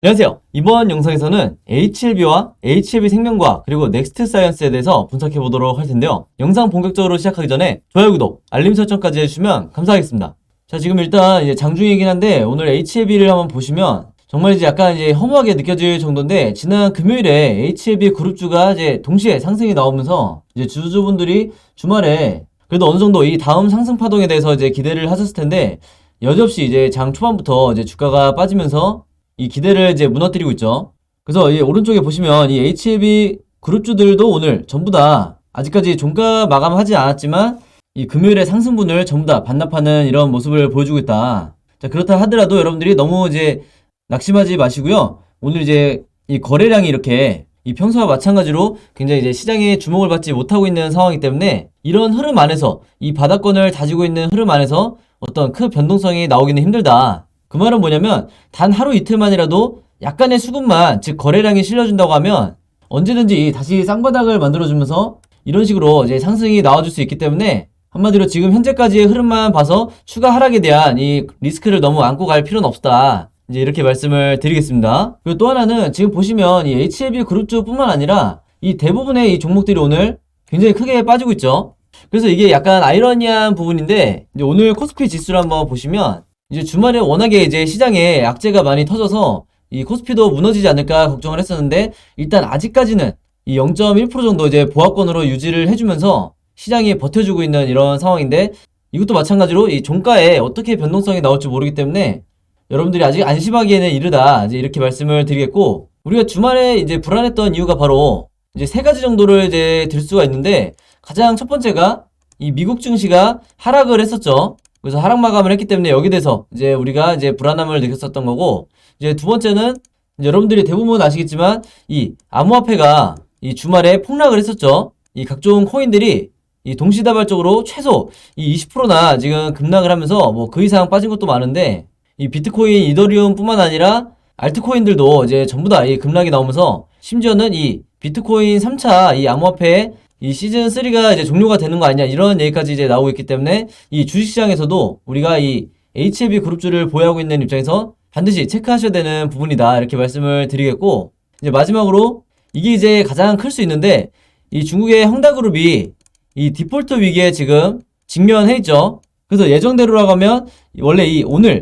안녕하세요. 이번 영상에서는 HLB와 HLB 생명과학 그리고 넥스트 사이언스에 대해서 분석해 보도록 할 텐데요. 영상 본격적으로 시작하기 전에 좋아요, 구독, 알림 설정까지 해주시면 감사하겠습니다. 자, 지금 일단 이제 장중이긴 한데 오늘 HLB를 한번 보시면 정말 이제 약간 이제 허무하게 느껴질 정도인데, 지난 금요일에 HLB 그룹주가 이제 동시에 상승이 나오면서 이제 주주분들이 주말에 그래도 어느 정도 이 다음 상승 파동에 대해서 이제 기대를 하셨을 텐데, 여지없이 이제 장 초반부터 이제 주가가 빠지면서 이 기대를 이제 무너뜨리고 있죠. 그래서 이 오른쪽에 보시면 이 HLB 그룹주들도 오늘 전부 다 아직까지 종가 마감하지 않았지만 이 금요일의 상승분을 전부 다 반납하는 이런 모습을 보여주고 있다. 자, 그렇다 하더라도 여러분들이 너무 이제 낙심하지 마시고요. 오늘 이제 이 거래량이 이렇게 이 평소와 마찬가지로 굉장히 이제 시장의 주목을 받지 못하고 있는 상황이기 때문에, 이런 흐름 안에서 이 바닥권을 다지고 있는 흐름 안에서 어떤 큰 변동성이 나오기는 힘들다. 그 말은 뭐냐면 단 하루 이틀만이라도 약간의 수급만, 즉 거래량이 실려준다고 하면 언제든지 다시 쌍바닥을 만들어주면서 이런 식으로 이제 상승이 나와줄 수 있기 때문에, 한마디로 지금 현재까지의 흐름만 봐서 추가 하락에 대한 이 리스크를 너무 안고 갈 필요는 없다, 이제 이렇게 말씀을 드리겠습니다. 그리고 또 하나는 지금 보시면 이 HLB 그룹주 뿐만 아니라 이 대부분의 이 종목들이 오늘 굉장히 크게 빠지고 있죠. 그래서 이게 약간 아이러니한 부분인데, 이제 오늘 코스피 지수를 한번 보시면 이제 주말에 워낙에 이제 시장에 악재가 많이 터져서 이 코스피도 무너지지 않을까 걱정을 했었는데, 일단 아직까지는 이 0.1% 정도 이제 보합권으로 유지를 해주면서 시장이 버텨주고 있는 이런 상황인데, 이것도 마찬가지로 이 종가에 어떻게 변동성이 나올지 모르기 때문에 여러분들이 아직 안심하기에는 이르다, 이제 이렇게 말씀을 드리겠고, 우리가 주말에 이제 불안했던 이유가 바로 이제 세 가지 정도를 이제 들 수가 있는데, 가장 첫 번째가 이 미국 증시가 하락을 했었죠. 그래서 하락 마감을 했기 때문에 여기 대해서 이제 우리가 이제 불안함을 느꼈었던 거고, 이제 두 번째는 이제 여러분들이 대부분 아시겠지만 이 암호화폐가 이 주말에 폭락을 했었죠. 이 각종 코인들이 이 동시다발적으로 최소 이 20%나 지금 급락을 하면서 뭐 그 이상 빠진 것도 많은데, 이 비트코인, 이더리움 뿐만 아니라 알트코인들도 이제 전부 다 이 급락이 나오면서, 심지어는 이 비트코인 3차 이 암호화폐 이 시즌3가 이제 종료가 되는 거 아니냐, 이런 얘기까지 이제 나오고 있기 때문에 이 주식시장에서도 우리가 이 HLB 그룹주를 보유하고 있는 입장에서 반드시 체크하셔야 되는 부분이다, 이렇게 말씀을 드리겠고, 이제 마지막으로 이게 이제 가장 클 수 있는데, 이 중국의 헝다그룹이 이 디폴트 위기에 지금 직면해 있죠. 그래서 예정대로라고 하면 원래 이 오늘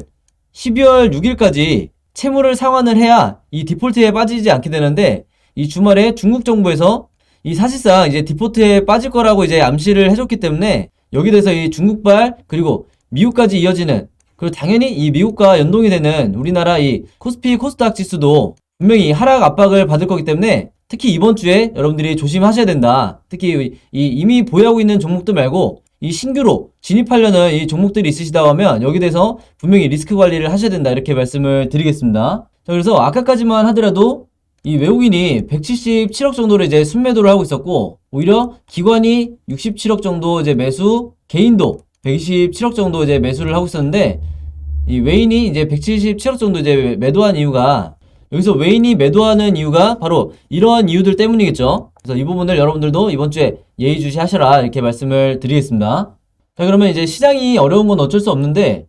12월 6일까지 채무를 상환을 해야 이 디폴트에 빠지지 않게 되는데, 이 주말에 중국 정부에서 이 사실상 이제 디폴트에 빠질 거라고 이제 암시를 해줬기 때문에, 여기 대해서 이 중국발 그리고 미국까지 이어지는, 그리고 당연히 이 미국과 연동이 되는 우리나라 이 코스피 코스닥 지수도 분명히 하락 압박을 받을 거기 때문에, 특히 이번 주에 여러분들이 조심하셔야 된다. 특히 이 이미 보유하고 있는 종목들 말고 이 신규로 진입하려는 이 종목들이 있으시다고 하면 여기 대해서 분명히 리스크 관리를 하셔야 된다, 이렇게 말씀을 드리겠습니다. 자, 그래서 아까까지만 하더라도 이 외국인이 177억 정도를 이제 순매도를 하고 있었고, 오히려 기관이 67억 정도 이제 매수, 개인도 127억 정도 이제 매수를 하고 있었는데, 이 외인이 이제 177억 정도 이제 매도한 이유가, 여기서 외인이 매도하는 이유가 바로 이러한 이유들 때문이겠죠. 그래서 이 부분을 여러분들도 이번 주에 예의주시하셔라, 이렇게 말씀을 드리겠습니다. 자, 그러면 이제 시장이 어려운 건 어쩔 수 없는데,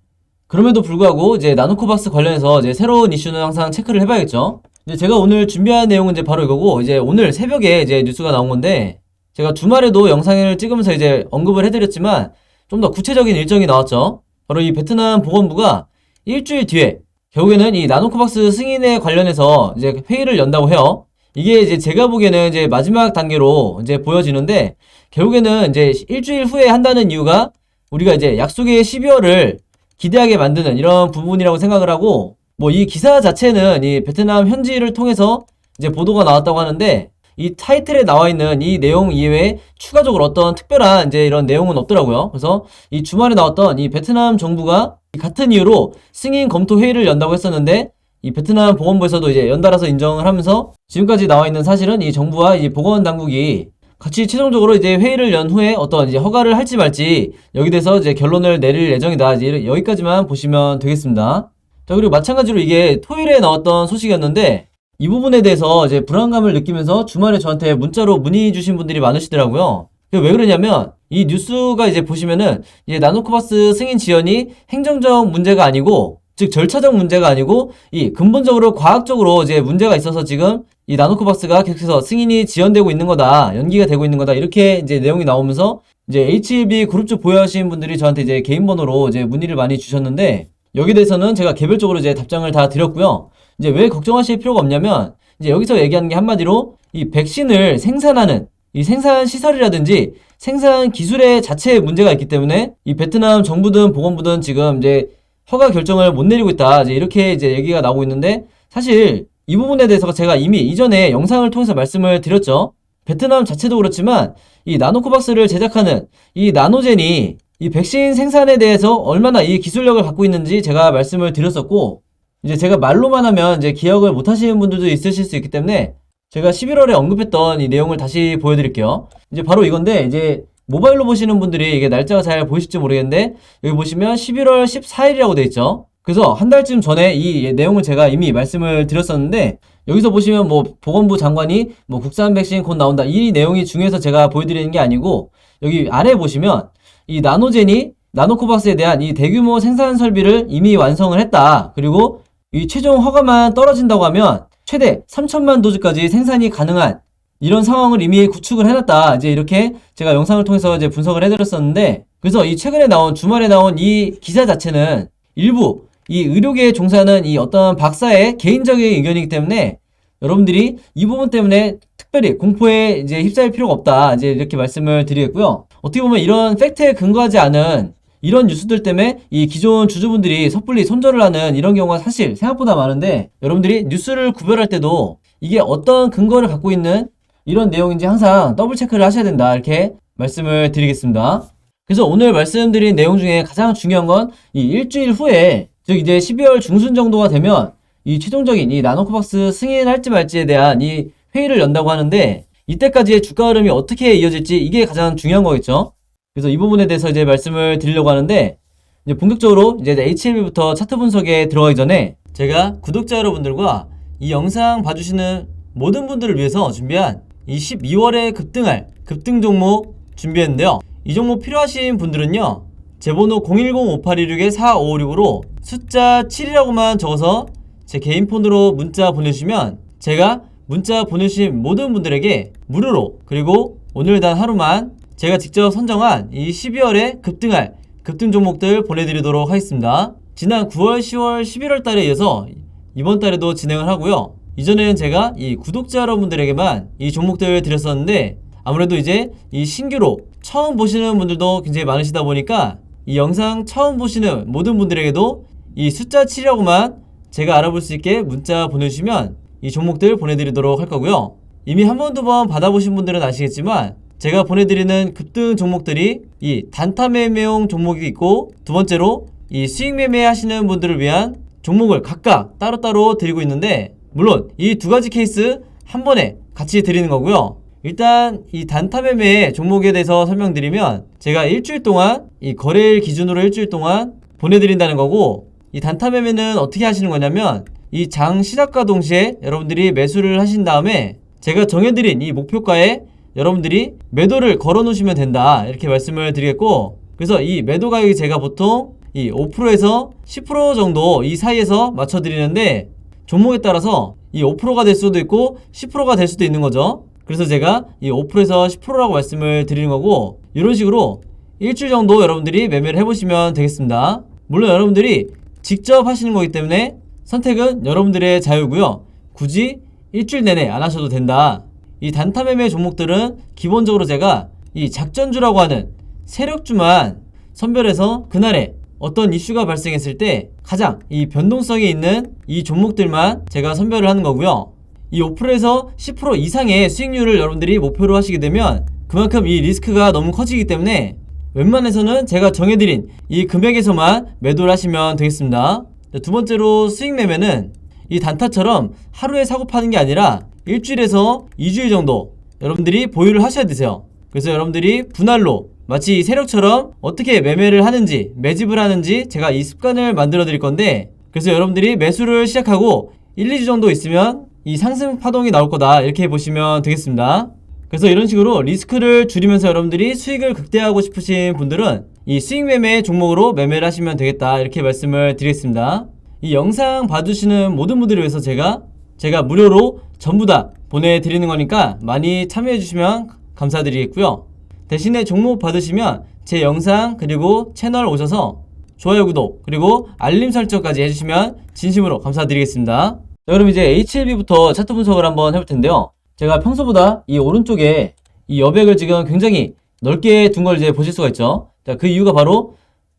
그럼에도 불구하고 이제 나노코박스 관련해서 이제 새로운 이슈는 항상 체크를 해봐야겠죠. 이제 제가 오늘 준비한 내용은 이제 바로 이거고, 이제 오늘 새벽에 이제 뉴스가 나온 건데, 제가 주말에도 영상을 찍으면서 이제 언급을 해드렸지만 좀 더 구체적인 일정이 나왔죠. 바로 이 베트남 보건부가 일주일 뒤에 결국에는 이 나노코박스 승인에 관련해서 이제 회의를 연다고 해요. 이게 이제 제가 보기에는 이제 마지막 단계로 이제 보여지는데, 결국에는 이제 일주일 후에 한다는 이유가 우리가 이제 약속의 12월을 기대하게 만드는 이런 부분이라고 생각을 하고, 뭐 이 기사 자체는 이 베트남 현지를 통해서 이제 보도가 나왔다고 하는데, 이 타이틀에 나와 있는 이 내용 이외에 추가적으로 어떤 특별한 이제 이런 내용은 없더라고요. 그래서 이 주말에 나왔던 이 베트남 정부가 같은 이유로 승인 검토 회의를 연다고 했었는데, 이 베트남 보건부에서도 이제 연달아서 인정을 하면서 지금까지 나와 있는 사실은 이 정부와 이 보건 당국이 같이 최종적으로 이제 회의를 연 후에 어떤 이제 허가를 할지 말지 여기 대해서 이제 결론을 내릴 예정이다. 이제 여기까지만 보시면 되겠습니다. 자, 그리고 마찬가지로 이게 토요일에 나왔던 소식이었는데, 이 부분에 대해서 이제 불안감을 느끼면서 주말에 저한테 문자로 문의 주신 분들이 많으시더라고요. 왜 그러냐면 이 뉴스가 이제 보시면은 이제 나노코박스 승인 지연이 행정적 문제가 아니고 즉 절차적 문제가 아니고 이 근본적으로 과학적으로 이제 문제가 있어서 지금 이 나노코박스가 계속해서 승인이 지연되고 있는 거다, 연기가 되고 있는 거다, 이렇게 이제 내용이 나오면서 이제 HLB 그룹주 보유하시는 분들이 저한테 이제 개인 번호로 이제 문의를 많이 주셨는데, 여기 대해서는 제가 개별적으로 이제 답장을 다 드렸고요. 이제 왜 걱정하실 필요가 없냐면, 이제 여기서 얘기하는 게 한마디로 이 백신을 생산하는 이 생산 시설이라든지 생산 기술의 자체에 문제가 있기 때문에 이 베트남 정부든 보건부든 지금 이제 허가 결정을 못 내리고 있다, 이제 이렇게 이제 얘기가 나오고 있는데, 사실 이 부분에 대해서 제가 이미 이전에 영상을 통해서 말씀을 드렸죠. 베트남 자체도 그렇지만 이 나노코박스를 제작하는 이 나노젠이 이 백신 생산에 대해서 얼마나 이 기술력을 갖고 있는지 제가 말씀을 드렸었고, 이제 제가 말로만 하면 이제 기억을 못 하시는 분들도 있으실 수 있기 때문에 제가 11월에 언급했던 이 내용을 다시 보여드릴게요. 이제 바로 이건데, 이제 모바일로 보시는 분들이 이게 날짜가 잘 보이실지 모르겠는데, 여기 보시면 11월 14일이라고 되어 있죠. 그래서 한 달쯤 전에 이 내용을 제가 이미 말씀을 드렸었는데, 여기서 보시면 뭐 보건부 장관이 뭐 국산 백신 곧 나온다, 이 내용이 중요해서 제가 보여드리는 게 아니고, 여기 아래 보시면 이 나노젠이 나노코박스에 대한 이 대규모 생산 설비를 이미 완성을 했다. 그리고 이 최종 허가만 떨어진다고 하면 최대 3천만 도즈까지 생산이 가능한 이런 상황을 이미 구축을 해놨다. 이제 이렇게 제가 영상을 통해서 이제 분석을 해드렸었는데, 그래서 이 최근에 나온 주말에 나온 이 기사 자체는 일부 이 의료계에 종사하는 이 어떤 박사의 개인적인 의견이기 때문에 여러분들이 이 부분 때문에 특별히 공포에 이제 휩싸일 필요가 없다, 이제 이렇게 말씀을 드리겠고요. 어떻게 보면 이런 팩트에 근거하지 않은 이런 뉴스들 때문에 이 기존 주주분들이 섣불리 손절을 하는 이런 경우가 사실 생각보다 많은데, 여러분들이 뉴스를 구별할 때도 이게 어떤 근거를 갖고 있는 이런 내용인지 항상 더블 체크를 하셔야 된다, 이렇게 말씀을 드리겠습니다. 그래서 오늘 말씀드린 내용 중에 가장 중요한 건 이 일주일 후에, 즉 이제 12월 중순 정도가 되면 이 최종적인 이 나노코박스 승인할지 말지에 대한 이 회의를 연다고 하는데, 이때까지의 주가 흐름이 어떻게 이어질지 이게 가장 중요한 거겠죠. 그래서 이 부분에 대해서 이제 말씀을 드리려고 하는데, 이제 본격적으로 이제 HLB부터 차트 분석에 들어가기 전에 제가 구독자 여러분들과 이 영상 봐주시는 모든 분들을 위해서 준비한 이 12월에 급등할 급등 종목 준비했는데요. 이 종목 필요하신 분들은요, 제 번호 010-5816-4556으로 숫자 7이라고만 적어서 제 개인 폰으로 문자 보내주시면 제가 문자 보내주신 모든 분들에게 무료로, 그리고 오늘 단 하루만 제가 직접 선정한 이 12월에 급등할 급등 종목들 보내드리도록 하겠습니다. 지난 9월, 10월, 11월 달에 이어서 이번 달에도 진행을 하고요. 이전에는 제가 이 구독자 여러분들에게만 이 종목들을 드렸었는데, 아무래도 이제 이 신규로 처음 보시는 분들도 굉장히 많으시다 보니까 이 영상 처음 보시는 모든 분들에게도 이 숫자 7이라고만 제가 알아볼 수 있게 문자 보내주시면 이 종목들 보내드리도록 할 거고요. 이미 한 번, 두 번 받아보신 분들은 아시겠지만 제가 보내드리는 급등 종목들이 이 단타 매매용 종목이 있고, 두 번째로 이 수익 매매 하시는 분들을 위한 종목을 각각 따로따로 드리고 있는데, 물론 이 두 가지 케이스 한 번에 같이 드리는 거고요. 일단 이 단타 매매 종목에 대해서 설명드리면, 제가 일주일 동안 이 거래일 기준으로 일주일 동안 보내드린다는 거고, 이 단타 매매는 어떻게 하시는 거냐면, 이 장 시작과 동시에 여러분들이 매수를 하신 다음에 제가 정해드린 이 목표가에 여러분들이 매도를 걸어 놓으시면 된다, 이렇게 말씀을 드리겠고, 그래서 이 매도 가격이 제가 보통 이 5%에서 10% 정도 이 사이에서 맞춰 드리는데, 종목에 따라서 이 5%가 될 수도 있고 10%가 될 수도 있는 거죠. 그래서 제가 이 5%에서 10%라고 말씀을 드리는 거고, 이런 식으로 일주일 정도 여러분들이 매매를 해보시면 되겠습니다. 물론 여러분들이 직접 하시는 거기 때문에 선택은 여러분들의 자유고요. 굳이 일주일 내내 안 하셔도 된다. 이 단타 매매 종목들은 기본적으로 제가 이 작전주라고 하는 세력주만 선별해서 그날에 어떤 이슈가 발생했을 때 가장 이 변동성이 있는 이 종목들만 제가 선별을 하는 거고요. 이 5%에서 10% 이상의 수익률을 여러분들이 목표로 하시게 되면 그만큼 이 리스크가 너무 커지기 때문에 웬만해서는 제가 정해드린 이 금액에서만 매도를 하시면 되겠습니다. 두 번째로 수익 매매는 이 단타처럼 하루에 사고 파는 게 아니라 일주일에서 2주일 정도 여러분들이 보유를 하셔야 되세요. 그래서 여러분들이 분할로 마치 세력처럼 어떻게 매매를 하는지, 매집을 하는지 제가 이 습관을 만들어 드릴 건데, 그래서 여러분들이 매수를 시작하고 1, 2주 정도 있으면 이 상승 파동이 나올 거다, 이렇게 보시면 되겠습니다. 그래서 이런 식으로 리스크를 줄이면서 여러분들이 수익을 극대화하고 싶으신 분들은 이 수익 매매 종목으로 매매를 하시면 되겠다, 이렇게 말씀을 드리겠습니다. 이 영상 봐주시는 모든 분들을 위해서 제가 무료로 전부 다 보내드리는 거니까 많이 참여해주시면 감사드리겠고요. 대신에 종목 받으시면 제 영상 그리고 채널 오셔서 좋아요, 구독, 그리고 알림 설정까지 해주시면 진심으로 감사드리겠습니다. 자, 그럼 이제 HLB부터 차트 분석을 한번 해볼 텐데요. 제가 평소보다 이 오른쪽에 이 여백을 지금 굉장히 넓게 둔 걸 이제 보실 수가 있죠. 자, 그 이유가 바로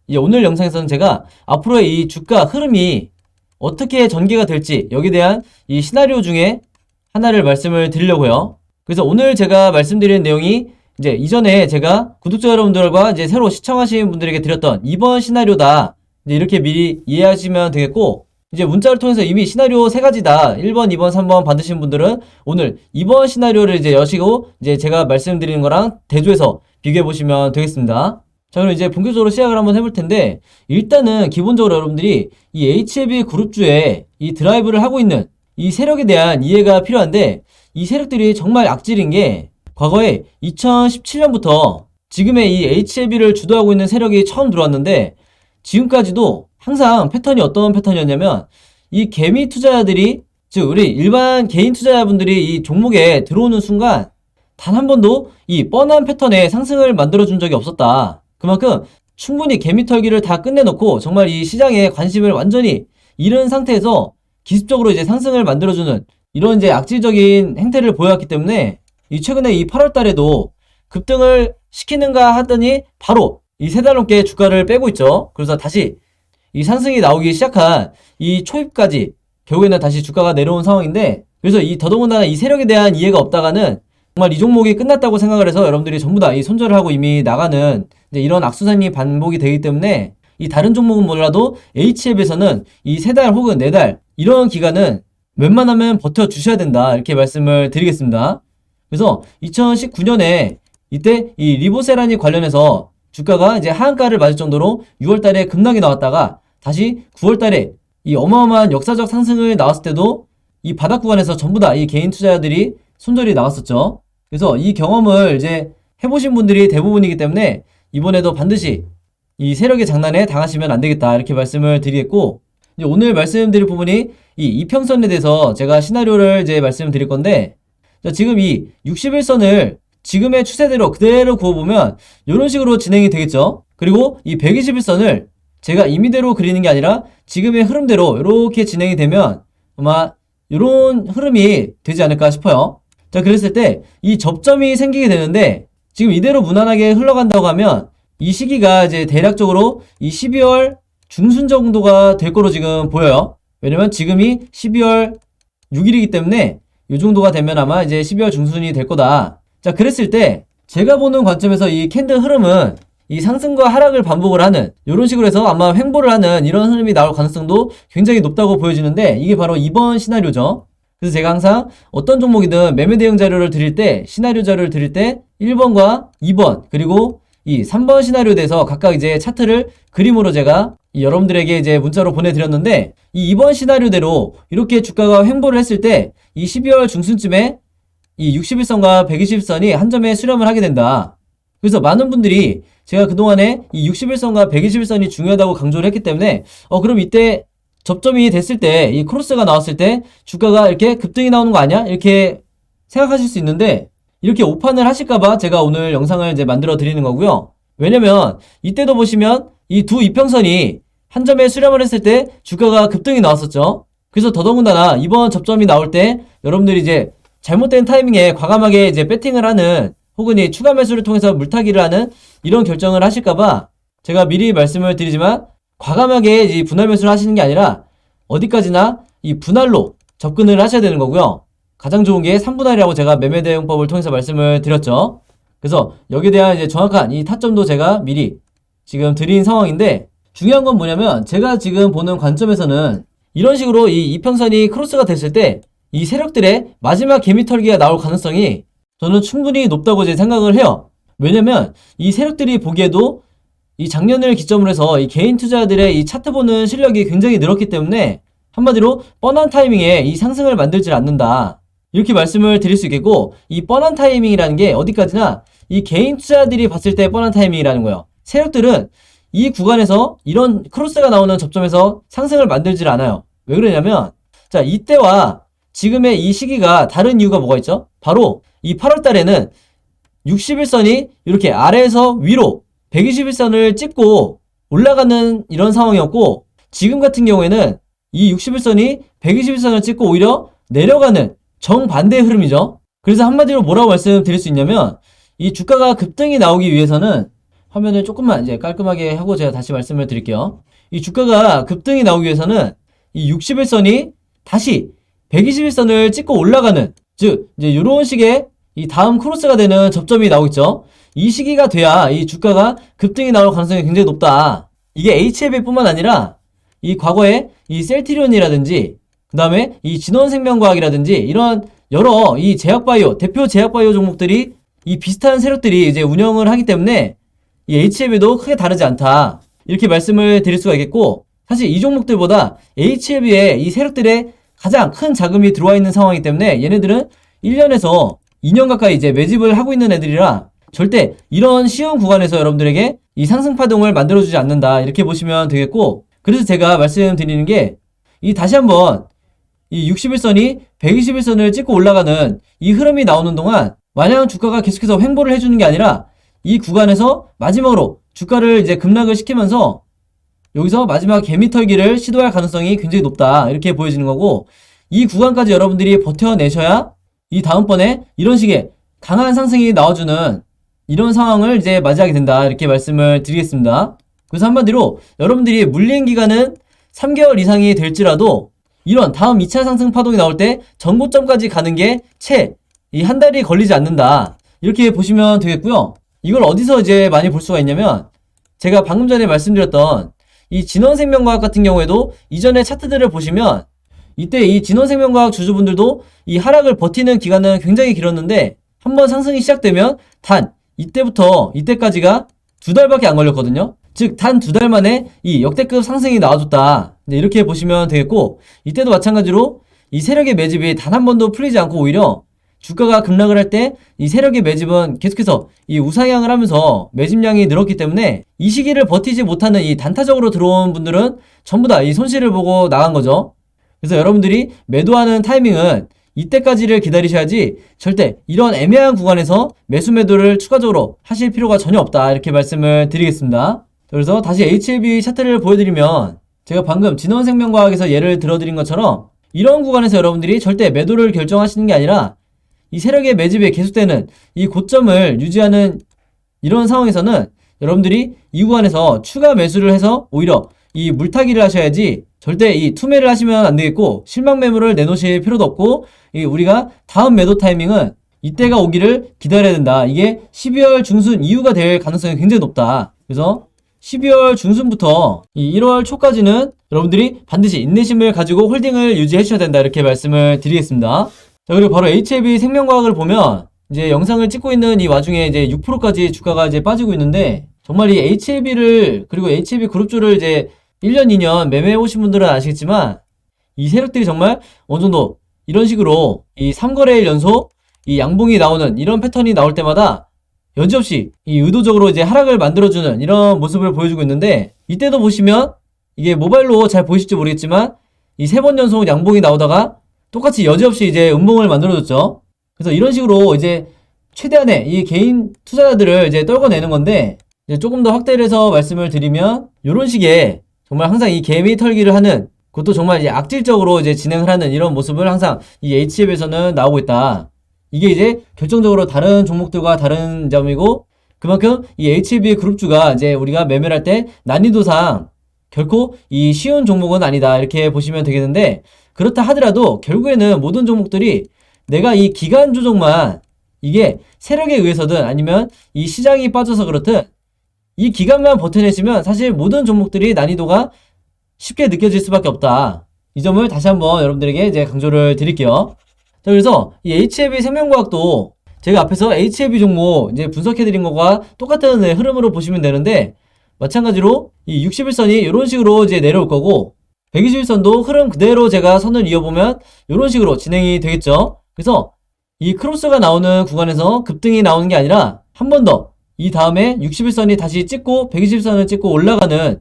이제 오늘 영상에서는 제가 앞으로의 이 주가 흐름이 어떻게 전개가 될지 여기에 대한 이 시나리오 중에 하나를 말씀을 드리려고요. 그래서 오늘 제가 말씀드리는 내용이 이제 이전에 제가 구독자 여러분들과 이제 새로 시청하시는 분들에게 드렸던 이번 시나리오다. 이제 이렇게 미리 이해하시면 되겠고, 이제 문자를 통해서 이미 시나리오 3가지다 1번, 2번, 3번 받으신 분들은 오늘 2번 시나리오를 이제 여시고 이제 제가 말씀드리는 거랑 대조해서 비교해 보시면 되겠습니다. 자, 그럼 이제 본격적으로 시작을 한번 해볼 텐데, 일단은 기본적으로 여러분들이 이 HLB 그룹주에 이 드라이브를 하고 있는 이 세력에 대한 이해가 필요한데, 이 세력들이 정말 악질인 게 과거에 2017년부터 지금의 이 HLB를 주도하고 있는 세력이 처음 들어왔는데, 지금까지도 항상 패턴이 어떤 패턴이었냐면, 이 개미 투자자들이, 즉 우리 일반 개인 투자자분들이 이 종목에 들어오는 순간 단 한 번도 이 뻔한 패턴의 상승을 만들어준 적이 없었다. 그만큼 충분히 개미 털기를 다 끝내놓고 정말 이 시장에 관심을 완전히 잃은 상태에서 기습적으로 이제 상승을 만들어주는 이런 이제 악질적인 행태를 보여왔기 때문에 이 최근에 이 8월 달에도 급등을 시키는가 하더니 바로 이 3달 넘게 주가를 빼고 있죠. 그래서 다시 이 상승이 나오기 시작한 이 초입까지 결국에는 다시 주가가 내려온 상황인데, 그래서 이 더더군다나 이 세력에 대한 이해가 없다가는 정말 이 종목이 끝났다고 생각을 해서 여러분들이 전부 다 이 손절을 하고 이미 나가는 이제 이런 악순환이 반복이 되기 때문에 이 다른 종목은 몰라도 HLB에서는 이 3달 혹은 4달 이런 기간은 웬만하면 버텨주셔야 된다, 이렇게 말씀을 드리겠습니다. 그래서 2019년에 이때 이 리보세라니 관련해서 주가가 이제 하한가를 맞을 정도로 6월 달에 급락이 나왔다가 다시 9월 달에 이 어마어마한 역사적 상승을 나왔을 때도 이 바닥 구간에서 전부 다 이 개인 투자자들이 손절이 나왔었죠. 그래서 이 경험을 이제 해보신 분들이 대부분이기 때문에 이번에도 반드시 이 세력의 장난에 당하시면 안 되겠다, 이렇게 말씀을 드리겠고, 이제 오늘 말씀드릴 부분이 이 이평선에 대해서 제가 시나리오를 이제 말씀드릴 건데, 자, 지금 이 61선을 지금의 추세대로 그대로 그어보면 이런 식으로 진행이 되겠죠. 그리고 이 121선을 제가 임의대로 그리는 게 아니라 지금의 흐름대로 이렇게 진행이 되면 아마 이런 흐름이 되지 않을까 싶어요. 자, 그랬을 때 이 접점이 생기게 되는데, 지금 이대로 무난하게 흘러간다고 하면 이 시기가 이제 대략적으로 이 12월 중순 정도가 될 거로 지금 보여요. 왜냐면 지금이 12월 6일이기 때문에 이 정도가 되면 아마 이제 12월 중순이 될 거다. 자, 그랬을 때 제가 보는 관점에서 이 캔들 흐름은 이 상승과 하락을 반복을 하는 이런 식으로 해서 아마 횡보를 하는 이런 흐름이 나올 가능성도 굉장히 높다고 보여지는데, 이게 바로 이번 시나리오죠. 그래서 제가 항상 어떤 종목이든 매매 대응 자료를 드릴 때, 시나리오 자료를 드릴 때 1번과 2번 그리고 이 3번 시나리오에 대해서 각각 이제 차트를 그림으로 제가 여러분들에게 이제 문자로 보내드렸는데, 이 2번 시나리오대로 이렇게 주가가 횡보를 했을 때 이 12월 중순쯤에 이 61선과 120선이 한 점에 수렴을 하게 된다. 그래서 많은 분들이 제가 그동안에 이 61선과 121선이 중요하다고 강조를 했기 때문에 그럼 이때 접점이 됐을 때 이 크로스가 나왔을 때 주가가 이렇게 급등이 나오는 거 아니야? 이렇게 생각하실 수 있는데, 이렇게 오판을 하실까봐 제가 오늘 영상을 이제 만들어 드리는 거고요. 왜냐면 이때도 보시면 이 두 이평선이 한 점에 수렴을 했을 때 주가가 급등이 나왔었죠. 그래서 더더군다나 이번 접점이 나올 때 여러분들이 이제 잘못된 타이밍에 과감하게 이제 배팅을 하는 혹은 이 추가 매수를 통해서 물타기를 하는 이런 결정을 하실까봐 제가 미리 말씀을 드리지만, 과감하게 이 분할 매수를 하시는 게 아니라 어디까지나 이 분할로 접근을 하셔야 되는 거고요. 가장 좋은 게 3분할이라고 제가 매매 대응법을 통해서 말씀을 드렸죠. 그래서 여기에 대한 이제 정확한 이 타점도 제가 미리 지금 드린 상황인데, 중요한 건 뭐냐면 제가 지금 보는 관점에서는 이런 식으로 이 이평선이 크로스가 됐을 때 이 세력들의 마지막 개미 털기가 나올 가능성이 저는 충분히 높다고 제 생각을 해요. 왜냐면 이 세력들이 보기에도 이 작년을 기점으로 해서 이 개인 투자들의 이 차트 보는 실력이 굉장히 늘었기 때문에 한마디로 뻔한 타이밍에 이 상승을 만들질 않는다, 이렇게 말씀을 드릴 수 있겠고, 이 뻔한 타이밍이라는 게 어디까지나 이 개인 투자들이 봤을 때 뻔한 타이밍이라는 거예요. 세력들은 이 구간에서 이런 크로스가 나오는 접점에서 상승을 만들질 않아요. 왜 그러냐면 자, 이때와 지금의 이 시기가 다른 이유가 뭐가 있죠? 바로 이 8월 달에는 60일선이 이렇게 아래에서 위로 120일선을 찍고 올라가는 이런 상황이었고, 지금 같은 경우에는 이 60일선이 120일선을 찍고 오히려 내려가는 정반대의 흐름이죠. 그래서 한마디로 뭐라고 말씀드릴 수 있냐면, 이 주가가 급등이 나오기 위해서는, 화면을 조금만 이제 깔끔하게 하고 제가 다시 말씀을 드릴게요. 이 주가가 급등이 나오기 위해서는 이 60일선이 다시 120일선을 찍고 올라가는, 즉 이제 이런 식의 이 다음 크로스가 되는 접점이 나오겠죠. 이 시기가 돼야 이 주가가 급등이 나올 가능성이 굉장히 높다. 이게 HLB뿐만 아니라 이 과거에 이 셀트리온이라든지 그 다음에 이 진원생명과학이라든지 이런 여러 이 제약바이오, 대표 제약바이오 종목들이 이 비슷한 세력들이 이제 운영을 하기 때문에 이 HLB도 크게 다르지 않다. 이렇게 말씀을 드릴 수가 있겠고, 사실 이 종목들보다 HLB에 이 세력들의 가장 큰 자금이 들어와 있는 상황이기 때문에 얘네들은 1년에서 2년 가까이 이제 매집을 하고 있는 애들이라 절대 이런 쉬운 구간에서 여러분들에게 이 상승 파동을 만들어주지 않는다. 이렇게 보시면 되겠고, 그래서 제가 말씀드리는 게 이 다시 한번 이 60일선이 120일선을 찍고 올라가는 이 흐름이 나오는 동안 마냥 주가가 계속해서 횡보를 해주는 게 아니라 이 구간에서 마지막으로 주가를 이제 급락을 시키면서 여기서 마지막 개미털기를 시도할 가능성이 굉장히 높다. 이렇게 보여지는 거고, 이 구간까지 여러분들이 버텨내셔야 이 다음번에 이런 식의 강한 상승이 나와주는 이런 상황을 이제 맞이하게 된다. 이렇게 말씀을 드리겠습니다. 그래서 한마디로 여러분들이 물린 기간은 3개월 이상이 될지라도 이런 다음 2차 상승 파동이 나올 때 전고점까지 가는 게 채 이 한 달이 걸리지 않는다. 이렇게 보시면 되겠고요. 이걸 어디서 이제 많이 볼 수가 있냐면, 제가 방금 전에 말씀드렸던 이 진원생명과학 같은 경우에도 이전의 차트들을 보시면 이때 이 진원생명과학 주주분들도 이 하락을 버티는 기간은 굉장히 길었는데 한번 상승이 시작되면 단 이때부터 이때까지가 2달밖에 안 걸렸거든요. 즉 단 2달 만에 이 역대급 상승이 나와줬다. 이렇게 보시면 되겠고, 이때도 마찬가지로 이 세력의 매집이 단 한 번도 풀리지 않고 오히려 주가가 급락을 할 때 이 세력의 매집은 계속해서 이 우상향을 하면서 매집량이 늘었기 때문에 이 시기를 버티지 못하는 이 단타적으로 들어온 분들은 전부 다 이 손실을 보고 나간 거죠. 그래서 여러분들이 매도하는 타이밍은 이때까지를 기다리셔야지 절대 이런 애매한 구간에서 매수매도를 추가적으로 하실 필요가 전혀 없다. 이렇게 말씀을 드리겠습니다. 그래서 다시 HLB 차트를 보여드리면, 제가 방금 진원생명과학에서 예를 들어드린 것처럼 이런 구간에서 여러분들이 절대 매도를 결정하시는 게 아니라 이 세력의 매집에 계속되는 이 고점을 유지하는 이런 상황에서는 여러분들이 이 구간에서 추가 매수를 해서 오히려 이 물타기를 하셔야지 절대 이 투매를 하시면 안 되겠고, 실망 매물을 내놓으실 필요도 없고, 이 우리가 다음 매도 타이밍은 이때가 오기를 기다려야 된다. 이게 12월 중순 이후가 될 가능성이 굉장히 높다. 그래서 12월 중순부터 이 1월 초까지는 여러분들이 반드시 인내심을 가지고 홀딩을 유지해 주셔야 된다. 이렇게 말씀을 드리겠습니다. 자, 그리고 바로 HLB 생명과학을 보면 이제 영상을 찍고 있는 이 와중에 이제 6%까지 주가가 이제 빠지고 있는데, 정말 이 HLB를, 그리고 HLB 그룹주를 이제 1년, 2년 매매해 오신 분들은 아시겠지만 이 세력들이 정말 어느 정도 이런 식으로 이 3거래일 연속 이 양봉이 나오는 이런 패턴이 나올 때마다 여지없이 이 의도적으로 이제 하락을 만들어주는 이런 모습을 보여주고 있는데, 이때도 보시면 이게 모바일로 잘 보이실지 모르겠지만 이 3번 연속 양봉이 나오다가 똑같이 여지없이 이제 음봉을 만들어줬죠. 그래서 이런 식으로 이제 최대한의 이 개인 투자자들을 이제 떨궈내는 건데, 이제 조금 더 확대를 해서 말씀을 드리면 이런 식의 정말 항상 이 개미 털기를 하는, 그것도 정말 이제 악질적으로 이제 진행을 하는 이런 모습을 항상 이 HLB에서는 나오고 있다. 이게 이제 결정적으로 다른 종목들과 다른 점이고, 그만큼 이 HLB 그룹주가 이제 우리가 매매를 할 때 난이도상 결코 이 쉬운 종목은 아니다. 이렇게 보시면 되겠는데, 그렇다 하더라도 결국에는 모든 종목들이 내가 이 기간 조정만, 이게 세력에 의해서든 아니면 이 시장이 빠져서 그렇든 이 기간만 버텨내시면 사실 모든 종목들이 난이도가 쉽게 느껴질 수밖에 없다. 이 점을 다시 한번 여러분들에게 이제 강조를 드릴게요. 자, 그래서 이 HLB 생명과학도 제가 앞에서 HLB 종목 이제 분석해드린 것과 똑같은 흐름으로 보시면 되는데, 마찬가지로 이 60일선이 이런 식으로 이제 내려올 거고, 120일선도 흐름 그대로 제가 선을 이어보면 이런 식으로 진행이 되겠죠. 그래서 이 크로스가 나오는 구간에서 급등이 나오는 게 아니라 한 번 더 이 다음에 61선이 다시 찍고 120선을 찍고 올라가는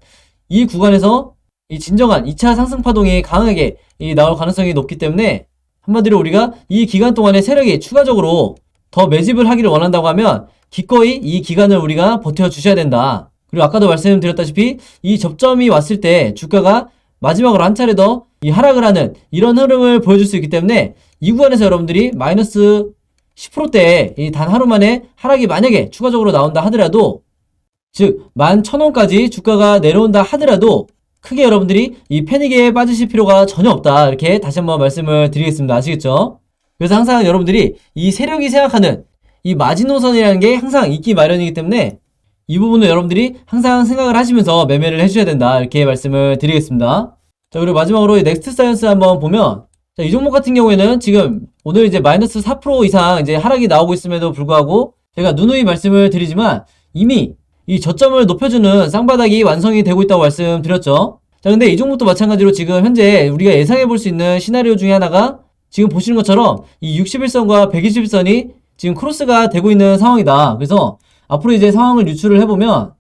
이 구간에서 이 진정한 2차 상승 파동이 강하게 나올 가능성이 높기 때문에 한마디로 우리가 이 기간 동안에 세력이 추가적으로 더 매집을 하기를 원한다고 하면 기꺼이 이 기간을 우리가 버텨주셔야 된다. 그리고 아까도 말씀드렸다시피 이 접점이 왔을 때 주가가 마지막으로 한 차례 더 이 하락을 하는 이런 흐름을 보여줄 수 있기 때문에 이 구간에서 여러분들이 마이너스 10%대에 이 단 하루 만에 하락이 만약에 추가적으로 나온다 하더라도, 즉 11,000원까지 주가가 내려온다 하더라도 크게 여러분들이 이 패닉에 빠지실 필요가 전혀 없다. 이렇게 다시 한번 말씀을 드리겠습니다. 아시겠죠? 그래서 항상 여러분들이 이 세력이 생각하는 이 마지노선이라는 게 항상 있기 마련이기 때문에 이 부분을 여러분들이 항상 생각을 하시면서 매매를 해주셔야 된다. 이렇게 말씀을 드리겠습니다. 자, 그리고 마지막으로 이 넥스트 사이언스 한번 보면, 자, 이 종목 같은 경우에는 지금 오늘 이제 마이너스 4% 이상 이제 하락이 나오고 있음에도 불구하고 제가 누누이 말씀을 드리지만 이미 이 저점을 높여주는 쌍바닥이 완성이 되고 있다고 말씀드렸죠. 자, 근데 이 종목도 마찬가지로 지금 현재 우리가 예상해 볼 수 있는 시나리오 중에 하나가 지금 보시는 것처럼 이 61선과 121선이 지금 크로스가 되고 있는 상황이다. 그래서 앞으로 이제 상황을 유추를 해보면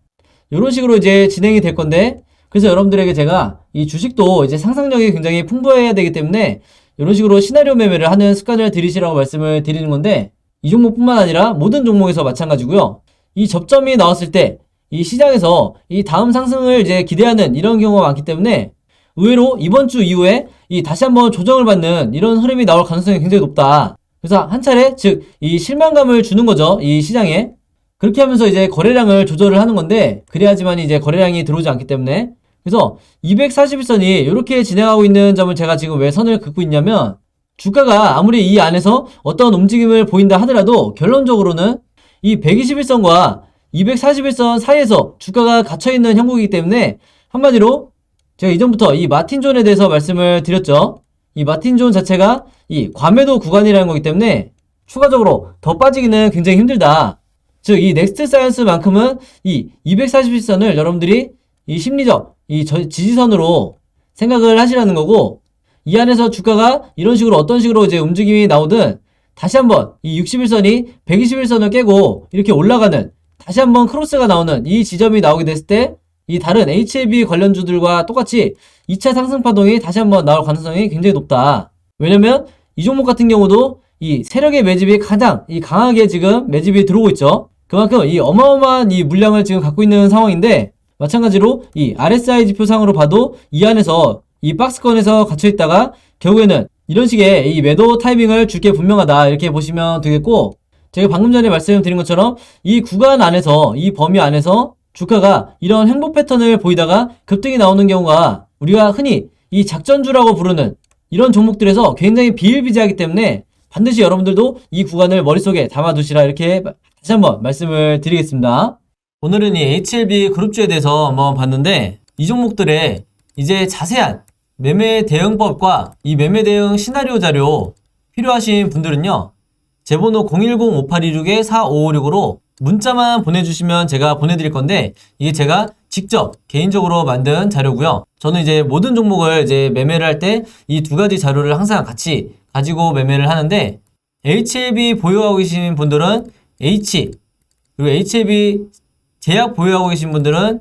이런 식으로 이제 진행이 될 건데, 그래서 여러분들에게 제가 이 주식도 이제 상상력이 굉장히 풍부해야 되기 때문에 이런 식으로 시나리오 매매를 하는 습관을 들이시라고 말씀을 드리는 건데, 이 종목뿐만 아니라 모든 종목에서 마찬가지고요. 이 접점이 나왔을 때 이 시장에서 이 다음 상승을 이제 기대하는 이런 경우가 많기 때문에 의외로 이번 주 이후에 이 다시 한번 조정을 받는 이런 흐름이 나올 가능성이 굉장히 높다. 그래서 한 차례 즉 이 실망감을 주는 거죠, 이 시장에. 그렇게 하면서 이제 거래량을 조절을 하는 건데, 그래야지만 이제 거래량이 들어오지 않기 때문에. 그래서 241선이 이렇게 진행하고 있는 점을 제가 지금 왜 선을 긋고 있냐면, 주가가 아무리 이 안에서 어떤 움직임을 보인다 하더라도 결론적으로는 이 121선과 241선 사이에서 주가가 갇혀있는 형국이기 때문에, 한마디로 제가 이전부터 이 마틴존에 대해서 말씀을 드렸죠. 이 마틴존 자체가 이 과매도 구간이라는 거기 때문에 추가적으로 더 빠지기는 굉장히 힘들다. 즉 이 넥스트 사이언스만큼은 이 241선을 여러분들이 이 심리적 이 지지선으로 생각을 하시라는 거고, 이 안에서 주가가 이런 식으로 어떤 식으로 이제 움직임이 나오든 다시 한번 이 61선이 121선을 깨고 이렇게 올라가는, 다시 한번 크로스가 나오는 이 지점이 나오게 됐을 때 이 다른 HLB 관련주들과 똑같이 2차 상승 파동이 다시 한번 나올 가능성이 굉장히 높다. 왜냐면 이 종목 같은 경우도 이 세력의 매집이 가장 이 강하게 지금 매집이 들어오고 있죠. 그만큼 이 어마어마한 이 물량을 지금 갖고 있는 상황인데, 마찬가지로 이 RSI 지표상으로 봐도 이 안에서 이 박스권에서 갇혀 있다가 결국에는 이런 식의 이 매도 타이밍을 줄 게 분명하다. 이렇게 보시면 되겠고, 제가 방금 전에 말씀드린 것처럼 이 구간 안에서 이 범위 안에서 주가가 이런 행보 패턴을 보이다가 급등이 나오는 경우가 우리가 흔히 이 작전주라고 부르는 이런 종목들에서 굉장히 비일비재하기 때문에 반드시 여러분들도 이 구간을 머릿속에 담아두시라, 이렇게 다시 한번 말씀을 드리겠습니다. 오늘은 이 HLB 그룹주에 대해서 한번 봤는데, 이 종목들의 이제 자세한 매매 대응법과 이 매매 대응 시나리오 자료 필요하신 분들은요, 제 번호 010-5826-4556으로 문자만 보내주시면 제가 보내드릴 건데, 이게 제가 직접 개인적으로 만든 자료고요. 저는 이제 모든 종목을 이제 매매를 할 때 이 두 가지 자료를 항상 같이 가지고 매매를 하는데, HLB 보유하고 계신 분들은 H, 그리고 HLB 제약 보유하고 계신 분들은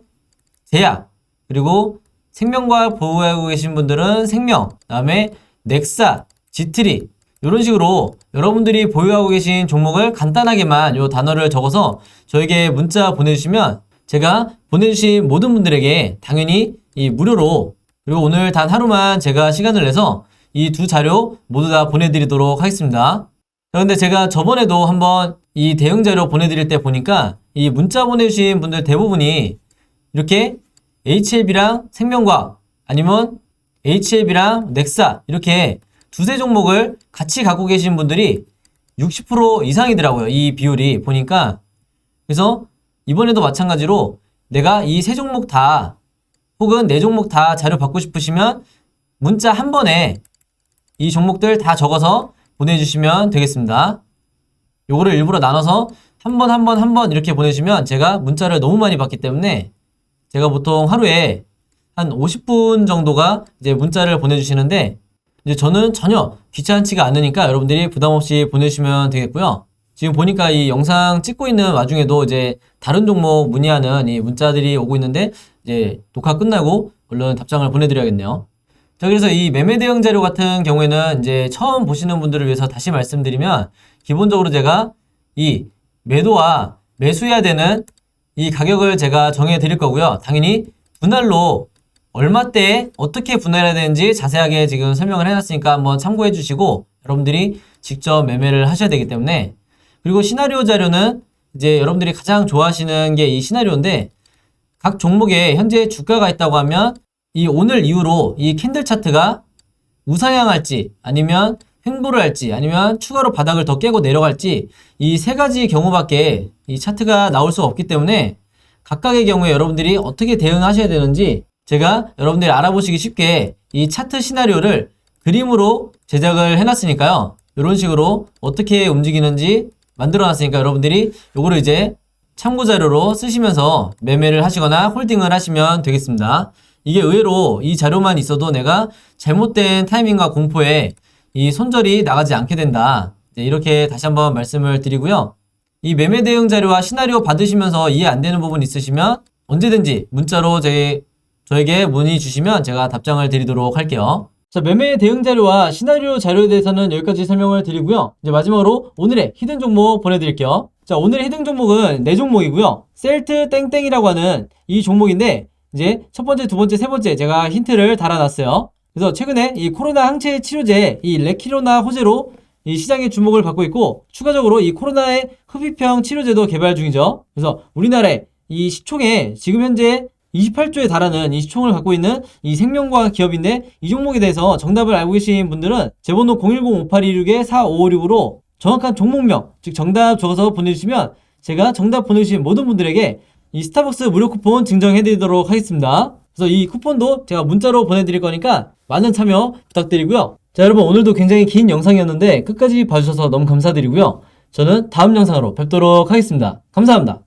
제약, 그리고 생명과학 보유하고 계신 분들은 생명, 그 다음에 넥사, 지트리, 이런 식으로 여러분들이 보유하고 계신 종목을 간단하게만 이 단어를 적어서 저에게 문자 보내주시면 제가 보내주신 모든 분들에게 당연히 이 무료로, 그리고 오늘 단 하루만 제가 시간을 내서 이 두 자료 모두 다 보내드리도록 하겠습니다. 자, 근데 제가 저번에도 한번 이 대응 자료 보내드릴 때 보니까 이 문자 보내주신 분들 대부분이 이렇게 HLB랑 생명과학 아니면 HLB랑 넥사 이렇게 두세 종목을 같이 갖고 계신 분들이 60% 이상이더라고요, 이 비율이 보니까. 그래서 이번에도 마찬가지로 내가 이 세 종목 다 혹은 네 종목 다 자료 받고 싶으시면 문자 한 번에 이 종목들 다 적어서 보내주시면 되겠습니다. 요거를 일부러 나눠서 한 번 이렇게 보내주시면 제가 문자를 너무 많이 받기 때문에 제가 보통 하루에 한 50분 정도가 이제 문자를 보내주시는데, 이제 저는 전혀 귀찮지가 않으니까 여러분들이 부담없이 보내주시면 되겠고요. 지금 보니까 이 영상 찍고 있는 와중에도 이제 다른 종목 문의하는 이 문자들이 오고 있는데 이제 녹화 끝나고 얼른 답장을 보내드려야겠네요. 자, 그래서 이 매매 대응 자료 같은 경우에는 이제 처음 보시는 분들을 위해서 다시 말씀드리면 기본적으로 제가 이 매도와 매수해야 되는 이 가격을 제가 정해 드릴 거고요. 당연히 분할로 얼마대에 어떻게 분할해야 되는지 자세하게 지금 설명을 해놨으니까 한번 참고해 주시고 여러분들이 직접 매매를 하셔야 되기 때문에, 그리고 시나리오 자료는 이제 여러분들이 가장 좋아하시는 게 이 시나리오인데, 각 종목에 현재 주가가 있다고 하면 이 오늘 이후로 이 캔들 차트가 우상향할지 아니면 횡보를 할지 아니면 추가로 바닥을 더 깨고 내려갈지 이 세 가지 경우밖에 이 차트가 나올 수가 없기 때문에 각각의 경우에 여러분들이 어떻게 대응하셔야 되는지 제가 여러분들이 알아보시기 쉽게 이 차트 시나리오를 그림으로 제작을 해놨으니까요. 이런 식으로 어떻게 움직이는지 만들어놨으니까 여러분들이 요거를 이제 참고자료로 쓰시면서 매매를 하시거나 홀딩을 하시면 되겠습니다. 이게 의외로 이 자료만 있어도 내가 잘못된 타이밍과 공포에 이 손절이 나가지 않게 된다. 이렇게 다시 한번 말씀을 드리고요. 이 매매 대응 자료와 시나리오 받으시면서 이해 안 되는 부분 있으시면 언제든지 문자로 저에게 문의 주시면 제가 답장을 드리도록 할게요. 자, 매매 대응 자료와 시나리오 자료에 대해서는 여기까지 설명을 드리고요. 이제 마지막으로 오늘의 히든 종목 보내드릴게요. 자, 오늘의 히든 종목은 4종목이고요. 셀트 땡땡이라고 하는 이 종목인데 이제 첫 번째, 두 번째, 세 번째 제가 힌트를 달아놨어요. 그래서 최근에 이 코로나 항체 치료제 이 레키로나 호재로 이 시장의 주목을 받고 있고, 추가적으로 이 코로나의 흡입형 치료제도 개발 중이죠. 그래서 우리나라의 이 시총에 지금 현재 28조에 달하는 이 시총을 갖고 있는 이 생명과학 기업인데, 이 종목에 대해서 정답을 알고 계신 분들은 제 번호 010-5826-4556으로 정확한 종목명, 즉 정답 적어서 보내주시면 제가 정답 보내주신 모든 분들에게 이 스타벅스 무료 쿠폰 증정해드리도록 하겠습니다. 그래서 이 쿠폰도 제가 문자로 보내드릴 거니까 많은 참여 부탁드리고요. 자, 여러분, 오늘도 굉장히 긴 영상이었는데 끝까지 봐주셔서 너무 감사드리고요. 저는 다음 영상으로 뵙도록 하겠습니다. 감사합니다.